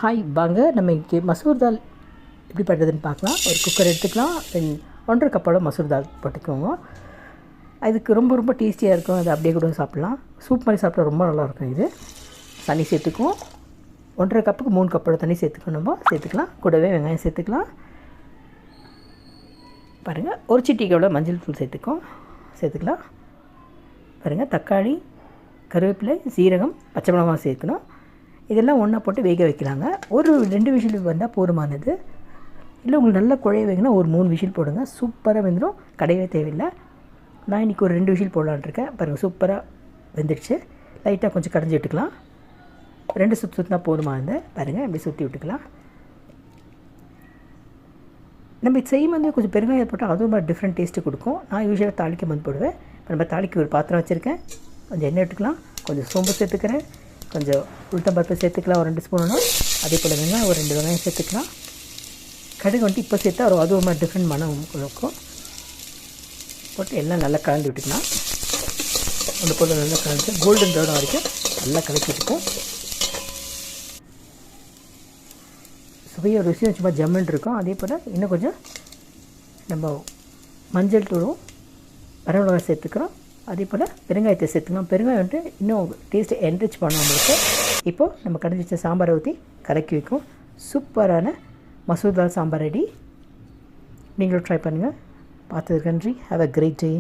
Hi வாங்க நம்ம இன்றைக்கி மசூர் தால் எப்படி பண்ணுறதுன்னு பார்க்கலாம். ஒரு குக்கர் எடுத்துக்கலாம், 1.5 கப்போட மசூர் தால் போட்டுக்கோங்க. அதுக்கு ரொம்ப ரொம்ப டேஸ்டியாக இருக்கும். அது அப்படியே கூட சாப்பிட்லாம். சூப் மாதிரி சாப்பிட்டா ரொம்ப நல்லாயிருக்கும். இது தண்ணி சேர்த்துக்குவோம். 1.5 கப்புக்கு 3 கப்போட தண்ணி சேர்த்துக்கணும். நம்ம சேர்த்துக்கலாம். கூடவே வெங்காயம் சேர்த்துக்கலாம். பாருங்கள், ஒரு சிட்டிக்கோட மஞ்சள் தூள் சேர்த்துக்கலாம். பாருங்கள், தக்காளி, கருவேப்பிலை, சீரகம், பச்சை மிளகாய் சேர்க்கணும். இதெல்லாம் ஒன்றா போட்டு வேக வைக்கலாங்க. ஒரு 2 விசில் வந்தால் போதுமானது. இல்லை உங்களுக்கு நல்லா குழைய வைக்கணும், ஒரு 3 விசில் போடுங்க. சூப்பராக வெந்துடும், கடையவே தேவையில்லை. நான் இன்றைக்கி ஒரு 2 விசில் போடலான்ட்ருக்கேன். பாருங்கள், சூப்பராக வெந்துடுச்சு. லைட்டாக கொஞ்சம் கடைஞ்சி விட்டுக்கலாம். 2 சுற்றினா போதுமானது. பாருங்கள், அப்படி சுற்றி விட்டுக்கலாம். நம்ம இது செய்யும் போது கொஞ்சம் பெருங்காயம் போட்டால் அதுவும் மாதிரி டிஃப்ரெண்ட் டேஸ்ட்டு கொடுக்கும். நான் யூஸ்வலாக தாளிக்கும் போது போடுவேன். இப்போ நம்ம தாளிக்கு ஒரு பாத்திரம் வச்சுருக்கேன். கொஞ்சம் எண்ணெய் விட்டுக்கலாம். கொஞ்சம் சோம்பு சேர்த்துக்கிறேன். கொஞ்சம் உளுத்தம்பருப்பு சேர்த்துக்கலாம், ஒரு 2 ஸ்பூனுன்னா. அதே போல் வெங்காயம் ஒரு 2 வெங்காயம் சேர்த்துக்கலாம். கடுகு வந்துட்டு இப்போ சேர்த்தா அது ஒரு மாதிரி டிஃப்ரெண்ட் மனம் இருக்கும். போட்டு எல்லாம் நல்லா கலந்து விட்டுக்கலாம். ஒன்று போல் நல்லா கலந்து கோல்டன் ப்ரௌன் வரைக்கும் நல்லா கலக்கி விட்டுக்கும். சுவையாக ருசியும் சும்மா ஜம்முன்னு இருக்கும். அதே போல் இன்னும் கொஞ்சம் நம்ம மஞ்சள் தூளும் வரமிளகாய் சேர்த்துக்கிறோம். அதே போல் பெருங்காயத்தை சேர்த்துக்கலாம். பெருங்காயம் வந்துட்டு இன்னும் டேஸ்ட்டை என்ரிச் பண்ண நம்மளுக்கு. இப்போது நம்ம கடைஞ்சி வச்ச சாம்பாரை ஊற்றி கலக்கி வைக்கும். சூப்பரான மசூர் தால் சாம்பார் ரெடி. நீங்களும் ட்ரை பண்ணுங்கள். பார்த்ததுக்கு நன்றி. Have a great day.